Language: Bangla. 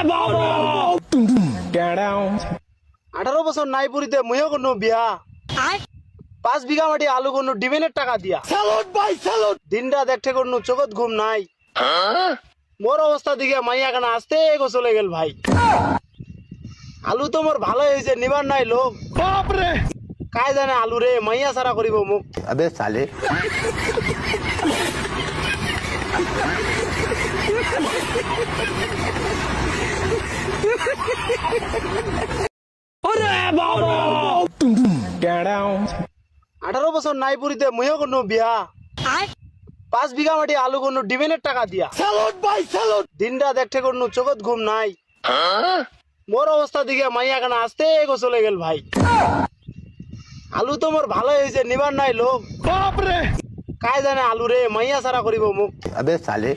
18 বছর নাই পুরিতে মুইও কোনো বিয়া 5 বিঘা মাটি আলু কোনো ডিমেনের টাকা দিয়া দিন রাত একটে কোনো চোখত ঘুম নাই মোর অবস্থা দিকে মাইয়া কেন আসতে গো চলে গেল ভাই আলু তো মোর ভালো হয়েছে নিবার নাই লোক বাপরে কায় জানে আলু রে মাইয়া সারা করিব মুখ अबे साले আঠারো বছর নাই পুরিতে মুইও কোনো বিয়া 5 বিঘা মাটি আলু কোনো ডিমেনের টাকা দিয়া দিন রাত একটে কোনো চোখত ঘুম নাই মোর অবস্থা দিকে মাইয়া কেন আসতে গো চলে গেল ভাই আলু তো মোর ভালো হয়েছে নিবার নাই লোক বাপরে কায় জানে আলু রে মাইয়া সারা করিব মুখ अबे साले